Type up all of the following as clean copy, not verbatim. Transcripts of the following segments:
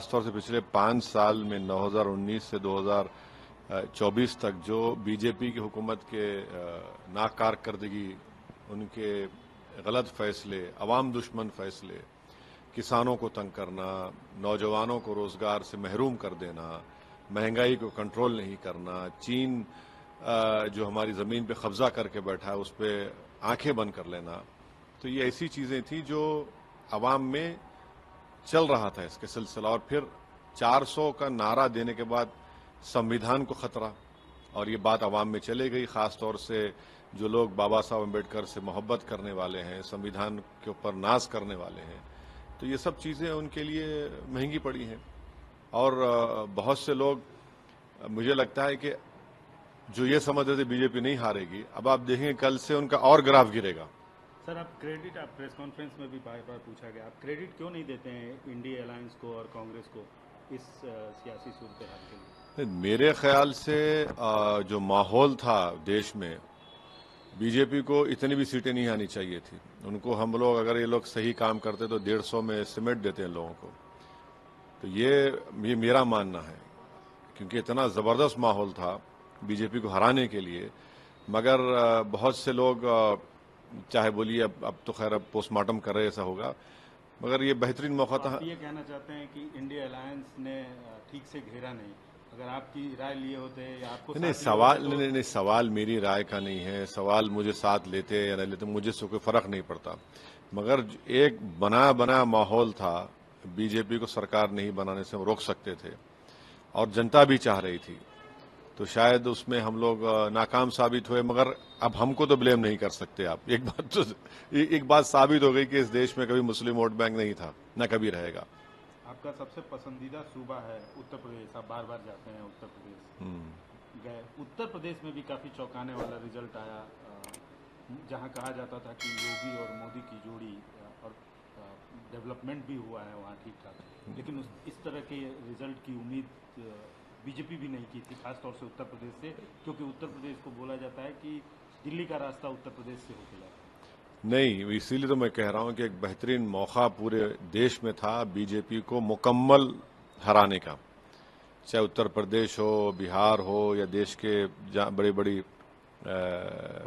खासतौर से पिछले 5 साल में 2019 से 2024 तक जो बीजेपी की हुकूमत के नाकारकर्दगी, उनके गलत फैसले, अवाम दुश्मन फैसले, किसानों को तंग करना, नौजवानों को रोजगार से महरूम कर देना, महंगाई को कंट्रोल नहीं करना, चीन जो हमारी ज़मीन पे कब्जा करके बैठा है उस पर आंखें बंद कर लेना, तो ये ऐसी चीज़ें थी जो अवाम में चल रहा था इसके सिलसिला। और फिर 400 का नारा देने के बाद संविधान को खतरा, और ये बात अवाम में चले गई। खास तौर से जो लोग बाबा साहब अम्बेडकर से मोहब्बत करने वाले हैं, संविधान के ऊपर नाज करने वाले हैं, तो ये सब चीज़ें उनके लिए महंगी पड़ी हैं। और बहुत से लोग, मुझे लगता है कि जो ये समझ रहे थे बीजेपी नहीं हारेगी, अब आप देखेंगे कल से उनका और ग्राफ गिरेगा। सर, आप प्रेस कॉन्फ्रेंस में भी बार बार पूछा गया, आप क्रेडिट क्यों नहीं देते हैं इंडिया अलायंस को और कांग्रेस को इस सियासी सूरत हाल के लिए? मेरे ख्याल से जो माहौल था देश में, बीजेपी को इतनी भी सीटें नहीं आनी चाहिए थी। उनको हम लोग, अगर ये लोग सही काम करते तो 150 में सिमट देते हैं लोगों को। तो ये मेरा मानना है, क्योंकि इतना ज़बरदस्त माहौल था बीजेपी को हराने के लिए। मगर बहुत से लोग, चाहे बोलिए अब तो खैर अब पोस्टमार्टम कर रहे, ऐसा होगा, मगर ये बेहतरीन मौका था। आप ये कहना चाहते हैं कि इंडिया अलायंस ने ठीक से घेरा नहीं? अगर आपकी राय लिए होते या आपको नहीं, सवाल मेरी राय का नहीं है। सवाल मुझे साथ लेते या नहीं लेते मुझे से कोई फर्क नहीं पड़ता, मगर एक बना माहौल था, बीजेपी को सरकार नहीं बनाने से हम रोक सकते थे, और जनता भी चाह रही थी, तो शायद उसमें हम लोग नाकाम साबित हुए। मगर अब हमको तो ब्लेम नहीं कर सकते आप। एक बात साबित हो गई कि इस देश में कभी मुस्लिम वोट बैंक नहीं था, न कभी रहेगा। आपका सबसे पसंदीदा सूबा है उत्तर प्रदेश, आप बार बार जाते हैं उत्तर प्रदेश गए। उत्तर प्रदेश में भी काफ़ी चौंकाने वाला रिजल्ट आया, जहां कहा जाता था कि योगी और मोदी की जोड़ी, और डेवलपमेंट भी हुआ है वहां ठीक ठाक, लेकिन इस तरह के रिजल्ट की उम्मीद बीजेपी भी नहीं की थी, खासतौर से उत्तर प्रदेश से, क्योंकि उत्तर प्रदेश को बोला जाता है कि दिल्ली का रास्ता उत्तर प्रदेश से होके जाता है। नहीं, इसीलिए तो मैं कह रहा हूं कि एक बेहतरीन मौका पूरे देश में था बीजेपी को मुकम्मल हराने का, चाहे उत्तर प्रदेश हो, बिहार हो, या देश के बड़ी बड़ी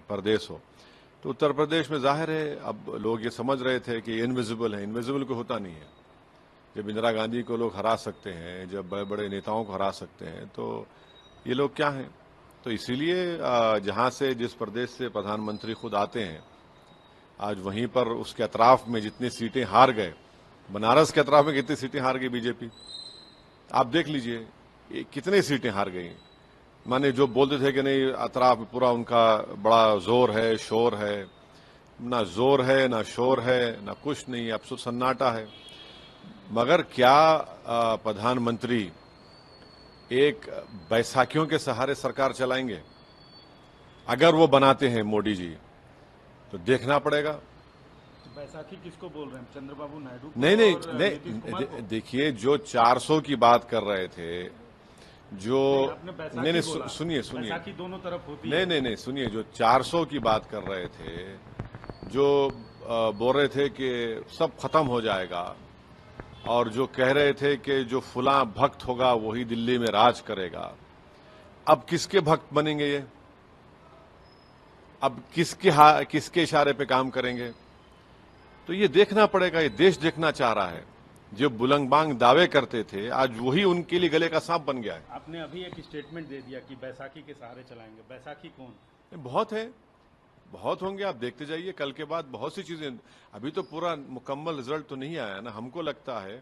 प्रदेश हो। तो उत्तर प्रदेश में जाहिर है अब लोग ये समझ रहे थे कि इनविजिबल है। इनविजिबल को होता नहीं है। जब इंदिरा गांधी को लोग हरा सकते हैं, जब बड़े बड़े नेताओं को हरा सकते हैं, तो ये लोग क्या हैं? तो इसीलिए जहां से, जिस प्रदेश से प्रधानमंत्री खुद आते हैं, आज वहीं पर उसके अतराफ में जितनी सीटें हार गए, बनारस के अतराफ में कितनी सीटें हार गई बीजेपी, आप देख लीजिए कितनी सीटें हार गई। माने जो बोलते थे कि नहीं अतराफ में पूरा उनका बड़ा जोर है, शोर है, ना जोर है, ना शोर है, ना कुछ नहीं, अब तो सन्नाटा है। मगर क्या प्रधानमंत्री एक बैसाखियों के सहारे सरकार चलाएंगे? अगर वो बनाते हैं मोदी जी, तो देखना पड़ेगा। बैसाखी किसको बोल रहे हैं, चंद्रबाबू नायडू को? नहीं, देखिए जो 400 की बात कर रहे थे, जो नहीं, सुनिए बैसाखी दोनों तरफ होती है। नहीं, सुनिए, जो 400 की बात कर रहे थे, जो बोल रहे थे कि सब खत्म हो जाएगा, और जो कह रहे थे कि जो फुला भक्त होगा वही दिल्ली में राज करेगा, अब किसके भक्त बनेंगे ये? अब किसके इशारे पे काम करेंगे? तो ये देखना पड़ेगा। ये देश देखना चाह रहा है। जो बुलंदबांग दावे करते थे, आज वही उनके लिए गले का सांप बन गया है। आपने अभी एक स्टेटमेंट दे दिया कि बैसाखी के सहारे चलाएंगे। बैसाखी कौन? बहुत है, बहुत होंगे, आप देखते जाइए। कल के बाद बहुत सी चीजें, अभी तो पूरा मुकम्मल रिजल्ट तो नहीं आया ना। हमको लगता है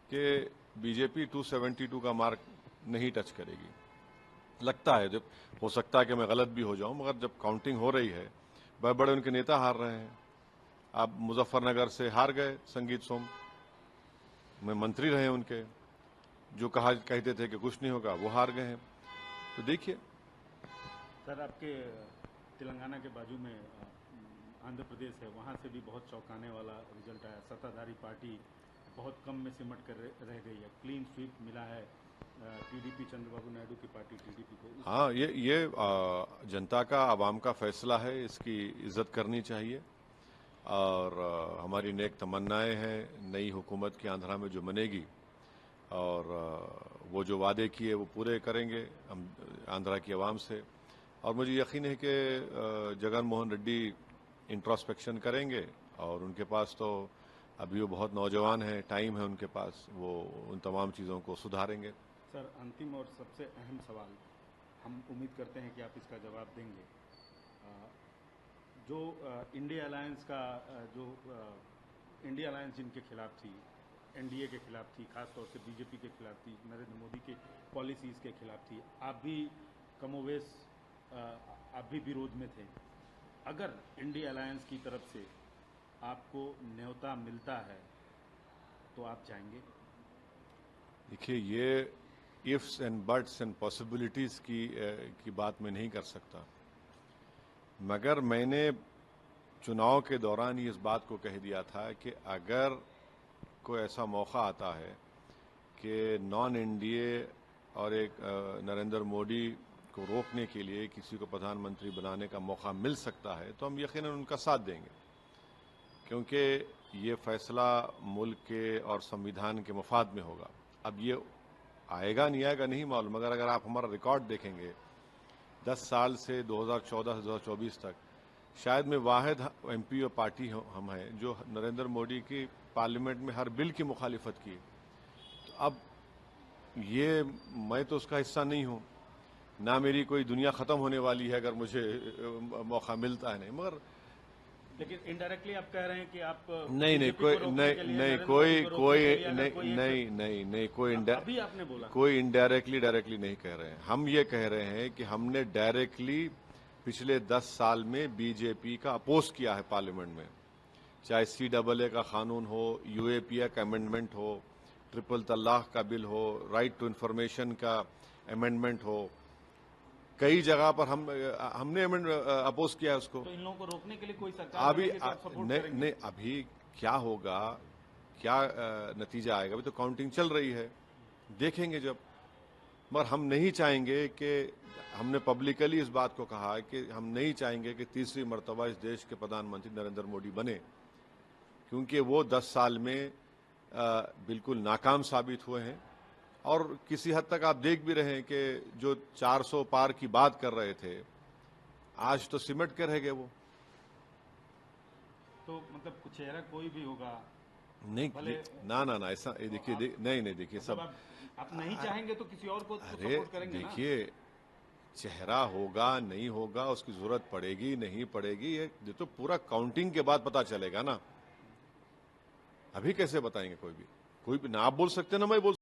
कि बीजेपी 272 का मार्क नहीं टच करेगी, लगता है। जब हो सकता है कि मैं गलत भी हो जाऊं, मगर जब काउंटिंग हो रही है, बड़े बड़े उनके नेता हार रहे हैं। आप मुजफ्फरनगर से हार गए संगीत सोम में मंत्री रहे उनके, जो कहते थे कि कुछ नहीं होगा, वो हार गए हैं। तो देखिए सर, आपके तेलंगाना के बाजू में आंध्र प्रदेश है, वहाँ से भी बहुत चौंकाने वाला रिजल्ट आया। सत्ताधारी पार्टी बहुत कम में सिमट कर रह गई है, क्लीन स्वीप मिला है टीडीपी, चंद्रबाबू नायडू की पार्टी टीडीपी को। हाँ, ये जनता का, आवाम का फैसला है, इसकी इज्जत करनी चाहिए। और हमारी नेक तमन्नाएं हैं नई हुकूमत की आंध्रा में जो बनेगी, और वो जो वादे किए वो पूरे करेंगे हम आंध्रा की आवाम से। और मुझे यकीन है कि जगन मोहन रेड्डी इंट्रोस्पेक्शन करेंगे और उनके पास तो अभी वो बहुत नौजवान हैं, टाइम है उनके पास, वो उन तमाम चीज़ों को सुधारेंगे। सर, अंतिम और सबसे अहम सवाल, हम उम्मीद करते हैं कि आप इसका जवाब देंगे। जो इंडिया अलायंस का इंडिया अलायंस जिनके खिलाफ थी, एनडीए के खिलाफ थी, खासतौर से बीजेपी के खिलाफ थी, नरेंद्र मोदी के पॉलिसीज़ के खिलाफ थी, आप भी कमोवेश आप भी विरोध में थे। अगर इंडिया अलायंस की तरफ से आपको न्योता मिलता है तो आप जाएंगे? देखिए, ये ifs and buts and possibilities की बात मैं नहीं कर सकता, मगर मैंने चुनाव के दौरान ही इस बात को कह दिया था कि अगर कोई ऐसा मौका आता है कि नॉन एनडीए और एक नरेंद्र मोदी को रोकने के लिए किसी को प्रधानमंत्री बनाने का मौका मिल सकता है तो हम यकीनन उनका साथ देंगे, क्योंकि ये फैसला मुल्क के और संविधान के मफाद में होगा। अब ये आएगा नहीं आएगा नहीं मालूम, मगर अगर आप हमारा रिकॉर्ड देखेंगे 10 साल से 2014 से 2024 तक शायद मैं वाहिद एमपी और पार्टी हम हैं जो नरेंद्र मोदी की पार्लियामेंट में हर बिल की मुखालिफत की। तो अब ये मैं तो उसका हिस्सा नहीं हूँ, ना मेरी कोई दुनिया ख़त्म होने वाली है अगर मुझे मौका मिलता है, नहीं। मगर लेकिन इनडायरेक्टली आप कह रहे हैं कि आप नहीं कोई कोई इनडायरेक्टली डायरेक्टली नहीं कह रहे हैं। हम ये कह रहे हैं कि हमने डायरेक्टली पिछले 10 साल में बीजेपी का अपोज किया है पार्लियामेंट में, चाहे CAA का कानून हो, यूएपीए का अमेंडमेंट हो, ट्रिपल तलाक का बिल हो, राइट टू इंफॉर्मेशन का अमेंडमेंट हो, कई जगह पर हमने अपोज किया है उसको। तो इन लोगों को रोकने के लिए कोई सरकार नहीं, अभी क्या होगा, क्या नतीजा आएगा, अभी तो काउंटिंग चल रही है, देखेंगे जब। मगर हम नहीं चाहेंगे कि, हमने पब्लिकली इस बात को कहा है कि हम नहीं चाहेंगे कि तीसरी मर्तबा इस देश के प्रधानमंत्री नरेंद्र मोदी बने, क्योंकि वो 10 साल में बिल्कुल नाकाम साबित हुए हैं। और किसी हद तक आप देख भी रहे हैं कि जो 400 पार की बात कर रहे थे आज तो सिमट के रह गए वो। तो मतलब चेहरा कोई भी होगा नहीं, ना ऐसा देखिए, नहीं देखिए, सब आप नहीं चाहेंगे तो किसी और को सपोर्ट करेंगे। देखिए, चेहरा होगा नहीं होगा उसकी जरूरत पड़ेगी नहीं पड़ेगी, ये तो पूरा काउंटिंग के बाद पता चलेगा ना। अभी कैसे बताएंगे? कोई भी ना आप बोल सकते ना मैं बोल